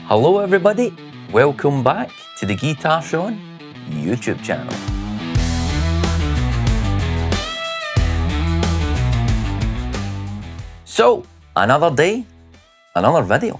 Hello everybody, welcome back to the GeetarSean YouTube channel. So, another day, another video.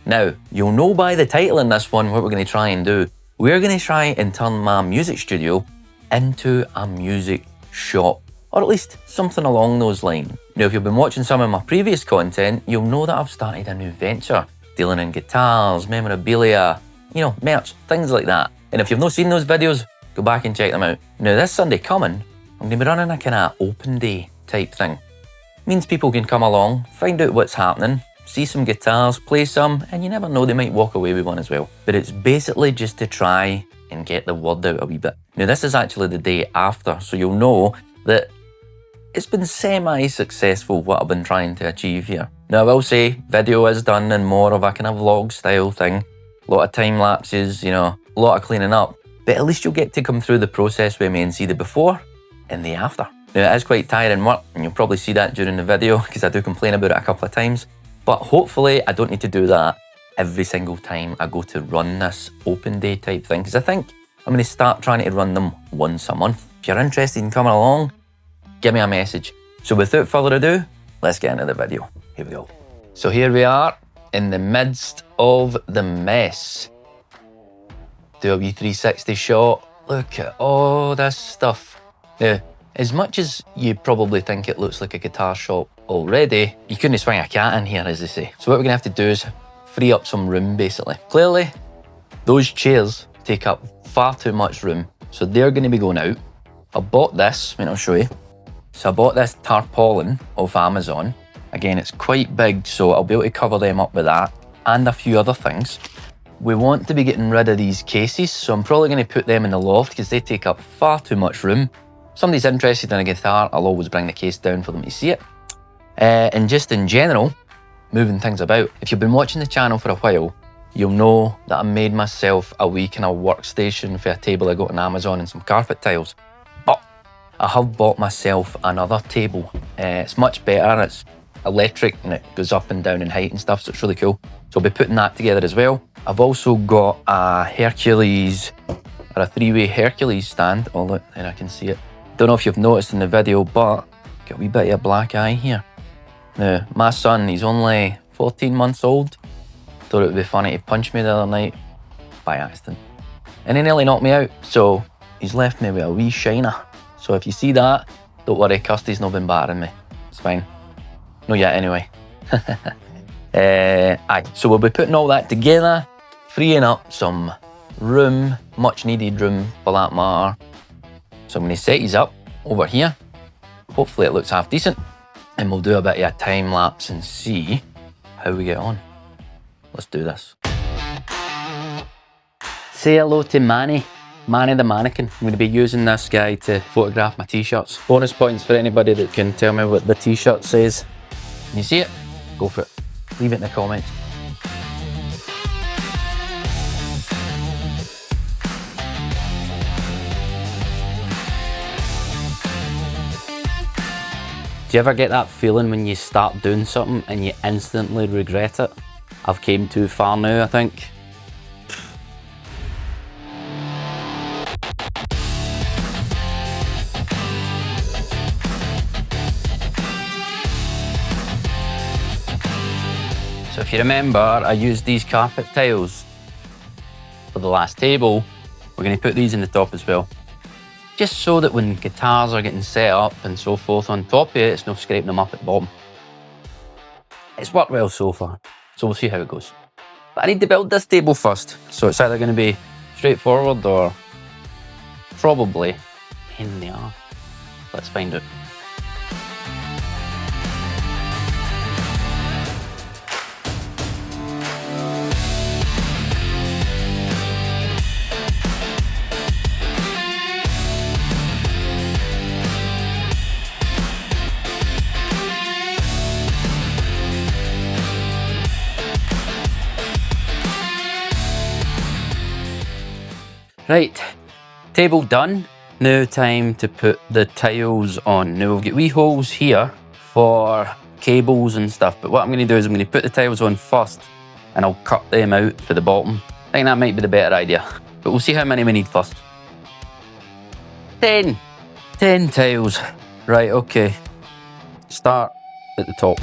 Now, you'll know by the title in this one what we're going to try and do. We're going to try and turn my music studio into a music shop, or at least something along those lines. Now, if you've been watching some of my previous content, you'll know that I've started a new venture, dealing in guitars, memorabilia, merch, things like that. And if you've not seen those videos, go back and check them out. Now, this Sunday coming, I'm going to be running a kind of open day type thing. Means people can come along, find out what's happening, see some guitars, play some, and you never know, they might walk away with one as well. But it's basically just to try and get the word out a wee bit. Now, this is actually the day after, so you'll know that it's been semi-successful what I've been trying to achieve here. Now, I will say, video is done in more of a kind of vlog style thing. A lot of time lapses, a lot of cleaning up. But at least you'll get to come through the process with me and see the before and the after. Now, it is quite tiring work, and you'll probably see that during the video because I do complain about it a couple of times. But hopefully, I don't need to do that every single time I go to run this open day type thing, because I think I'm going to start trying to run them once a month. If you're interested in coming along, give me a message. So without further ado, let's get into the video. Here we go. So here we are in the midst of the mess. Do a wee 360 shot. Look at all this stuff. Now, as much as you probably think it looks like a guitar shop already, you couldn't swing a cat in here, as they say. So what we're gonna have to do is free up some room, basically. Clearly, those chairs take up far too much room, so they're gonna be going out. I bought this, I'll show you. So I bought this tarpaulin off Amazon. Again, it's quite big, so I'll be able to cover them up with that and a few other things. We want to be getting rid of these cases, so I'm probably going to put them in the loft because they take up far too much room. If somebody's interested in a guitar, I'll always bring the case down for them to see it. And just in general, moving things about. If you've been watching the channel for a while, you'll know that I made myself a wee kind of workstation for a table I got on Amazon and some carpet tiles. But I have bought myself another table. It's much better, it's electric and it goes up and down in height and stuff, so it's really cool. So I'll be putting that together as well. I've also got a Hercules, or a three-way Hercules stand. Oh look, there I can see it. Don't know if you've noticed in the video, but got a wee bit of a black eye here. Now, my son, he's only 14 months old. Thought it would be funny to punch me the other night by accident. And he nearly knocked me out, so he's left me with a wee shiner. So if you see that, don't worry, Kirsty's not been battering me. It's fine. Not yet anyway. So we'll be putting all that together, freeing up some room, much needed room for that matter. So I'm going to set these up over here. Hopefully it looks half decent. And we'll do a bit of a time lapse and see how we get on. Let's do this. Say hello to Manny the mannequin. I'm going to be using this guy to photograph my t-shirts. Bonus points for anybody that can tell me what the t-shirt says. Can you see it? Go for it. Leave it in the comments. Do you ever get that feeling when you start doing something and you instantly regret it? I've came too far now, I think. So if you remember, I used these carpet tiles for the last table. We're going to put these in the top as well. Just so that when guitars are getting set up and so forth on top of it, it's not scraping them up at the bottom. It's worked well so far, so we'll see how it goes. But I need to build this table first, so it's either going to be straightforward or probably in the arse. Let's find out. Right, table done. Now time to put the tiles on. Now we've got wee holes here for cables and stuff, but what I'm going to do is I'm going to put the tiles on first and I'll cut them out for the bottom. I think that might be the better idea, but we'll see how many we need first. 10 tiles. Right, okay. Start at the top.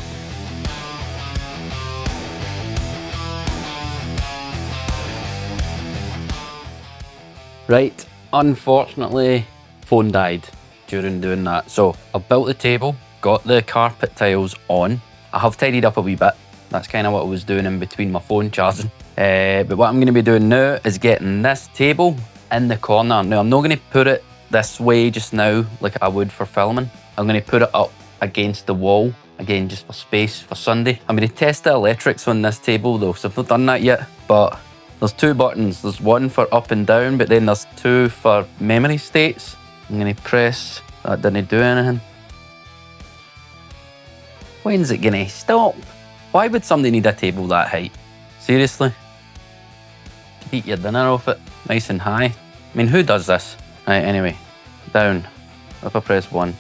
Right, unfortunately, phone died during doing that. So I've built the table, got the carpet tiles on. I have tidied up a wee bit. That's kind of what I was doing in between my phone charging. But what I'm going to be doing now is getting this table in the corner. Now, I'm not going to put it this way just now like I would for filming. I'm going to put it up against the wall, again, just for space for Sunday. I'm going to test the electrics on this table though, so I've not done that yet, but there's 2 buttons. There's one for up and down, but then there's 2 for memory states. I'm going to press, that didn't do anything. When's it going to stop? Why would somebody need a table that height? Seriously? Eat your dinner off it, nice and high. I mean, who does this? Right, anyway, down, if I press 1.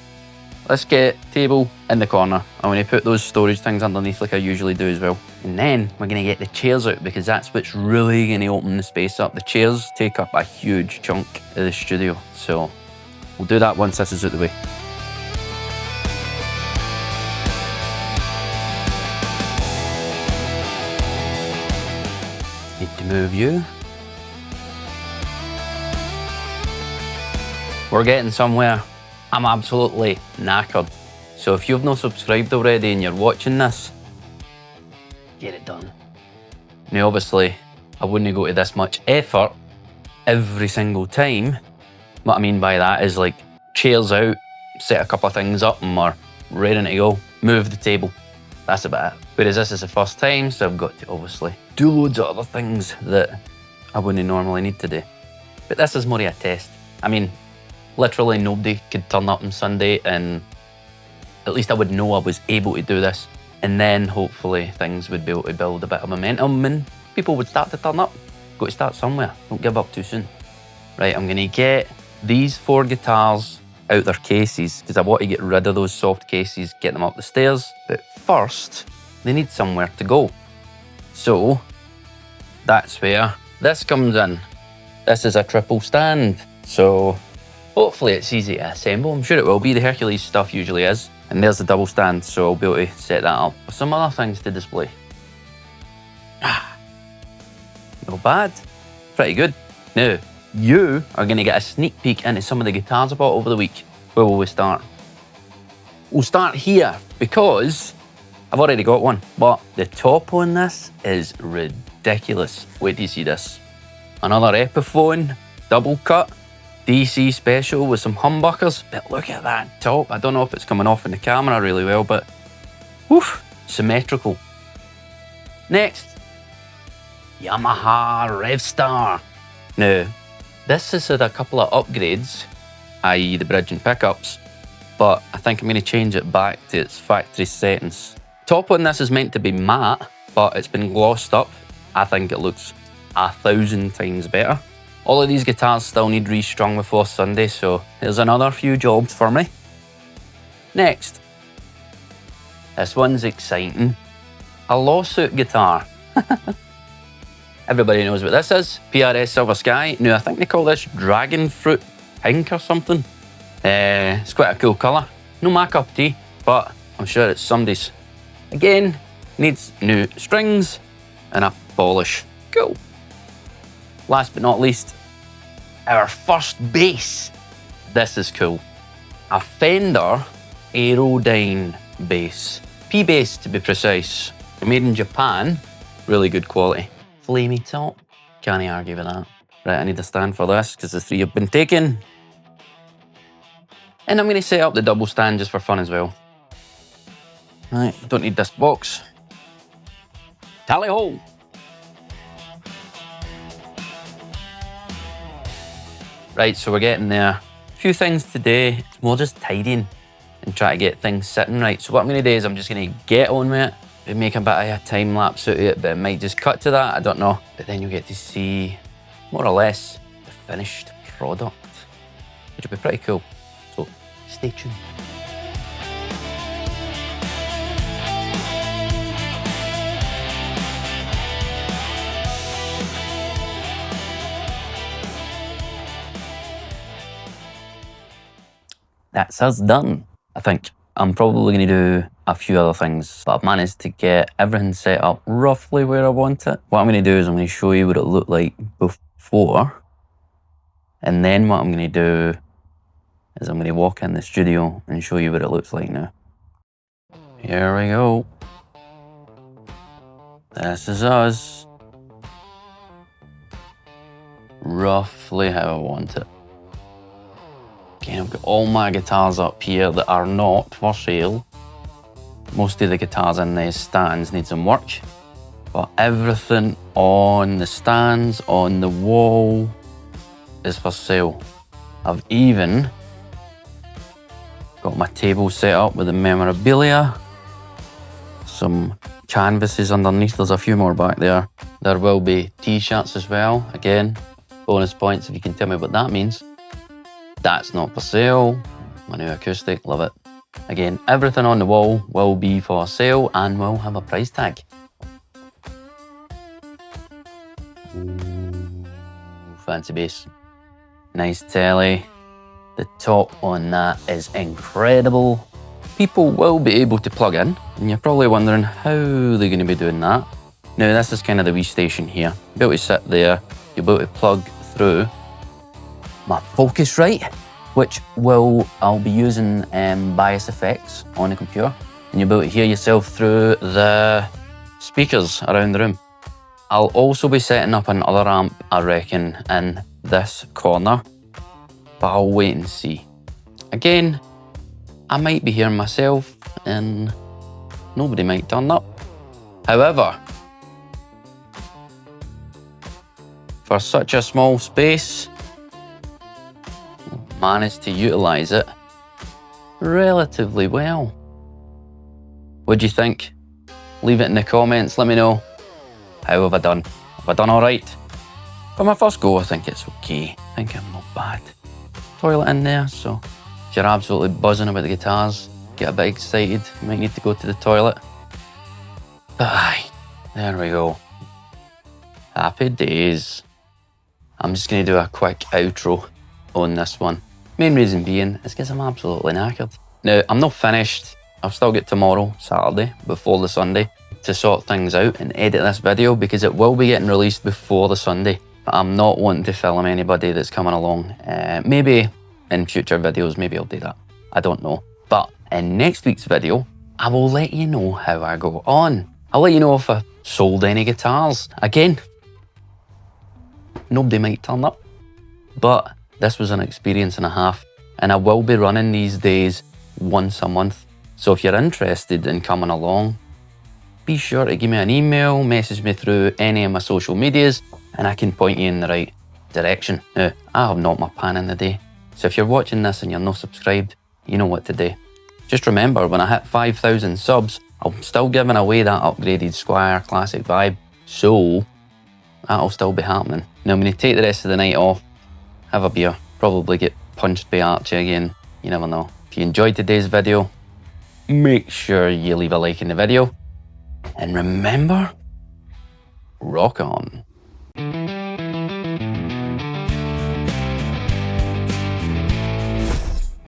Let's get table in the corner. I'm going to put those storage things underneath like I usually do as well. And then we're going to get the chairs out because that's what's really going to open the space up. The chairs take up a huge chunk of the studio. So we'll do that once this is out the way. Need to move you. We're getting somewhere. I'm absolutely knackered. So if you've not subscribed already and you're watching this, get it done. Now obviously, I wouldn't go to this much effort every single time. What I mean by that is like chairs out, set a couple of things up and we're ready to go. Move the table. That's about it. Whereas this is the first time, so I've got to obviously do loads of other things that I wouldn't normally need to do. But this is more of a test. I mean, literally nobody could turn up on Sunday and at least I would know I was able to do this. And then hopefully things would be able to build a bit of momentum and people would start to turn up. Got to start somewhere, don't give up too soon. Right, I'm gonna get these 4 guitars out their cases because I want to get rid of those soft cases, get them up the stairs. But first, they need somewhere to go. So that's where this comes in. This is a triple stand. So hopefully it's easy to assemble. I'm sure it will be. The Hercules stuff usually is. And there's the double stand, so I'll be able to set that up with some other things to display. Not bad. Pretty good. Now, you are going to get a sneak peek into some of the guitars I bought over the week. Where will we start? We'll start here because I've already got one, but the top on this is ridiculous. Wait till you see this. Another Epiphone, double cut. DC special with some humbuckers, but look at that top. I don't know if it's coming off in the camera really well, but woof, symmetrical. Next, Yamaha Revstar. Now, this has had a couple of upgrades, i.e. the bridge and pickups, but I think I'm going to change it back to its factory settings. Top on this is meant to be matte, but it's been glossed up. I think it looks 1,000 times better. All of these guitars still need restrung before Sunday, so there's another few jobs for me. Next, this one's exciting. A lawsuit guitar. Everybody knows what this is. PRS Silver Sky. Now I think they call this Dragon Fruit Pink or something. It's quite a cool colour. No my cup of tea, but I'm sure it's somebody's. Again, needs new strings and a polish. Cool. Last but not least, our first bass. This is cool. A Fender Aerodyne bass. P-bass to be precise. Made in Japan. Really good quality. Flamey top. Can't argue with that. Right, I need a stand for this because the 3 have been taken. And I'm going to set up the double stand just for fun as well. Right, don't need this box. Tally ho! Right, so we're getting there. A few things today. It's more just tidying and try to get things sitting right. So what I'm going to do is I'm just going to get on with it and make a bit of a time lapse out of it, but it might just cut to that, I don't know. But then you'll get to see more or less the finished product, which will be pretty cool. So stay tuned. that's us done, I think. I'm probably going to do a few other things, but I've managed to get everything set up roughly where I want it. What I'm going to do is I'm going to show you what it looked like before, and then what I'm going to do is I'm going to walk in the studio and show you what it looks like now. Here we go. This is us. Roughly how I want it. Okay, I've got all my guitars up here that are not for sale. Most of the guitars in these stands need some work, but everything on the stands, on the wall, is for sale. I've even got my table set up with the memorabilia, some canvases underneath, there's a few more back there. There will be t-shirts as well. Again, bonus points if you can tell me what that means. That's not for sale. My new acoustic, love it. Again, everything on the wall will be for sale and will have a price tag. Ooh, fancy bass. Nice telly. The top on that is incredible. People will be able to plug in, and you're probably wondering how they're going to be doing that. Now, this is kind of the wee station here. You'll be able to sit there, you'll be able to plug through my Focusrite, which I'll be using bias effects on the computer, and you'll be able to hear yourself through the speakers around the room. I'll also be setting up another amp, I reckon, in this corner, but I'll wait and see. Again, I might be hearing myself and nobody might turn up. However, for such a small space, I've managed to utilise it relatively well. What do you think? Leave it in the comments, let me know. How have I done? Have I done all right? For my first go, I think it's okay. I think I'm not bad. Toilet in there, so if you're absolutely buzzing about the guitars, get a bit excited, you might need to go to the toilet. But aye, there we go. Happy days. I'm just going to do a quick outro on this one. Main reason being is because I'm absolutely knackered. Now, I'm not finished. I've still got tomorrow, Saturday, before the Sunday, to sort things out and edit this video because it will be getting released before the Sunday. But I'm not wanting to film anybody that's coming along. Maybe in future videos, maybe I'll do that. I don't know. But in next week's video, I will let you know how I go on. I'll let you know if I sold any guitars. Again, nobody might turn up, but this was an experience and a half, and I will be running these days once a month. So if you're interested in coming along, be sure to give me an email, message me through any of my social medias, and I can point you in the right direction. Now, I have not my pan in the day, so if you're watching this and you're not subscribed, you know what to do. Just remember, when I hit 5,000 subs, I'm still giving away that upgraded Squire Classic Vibe, so that'll still be happening. Now I'm going to take the rest of the night off, have a beer, probably get punched by Archie again, you never know. If you enjoyed today's video, make sure you leave a like in the video, and remember, rock on.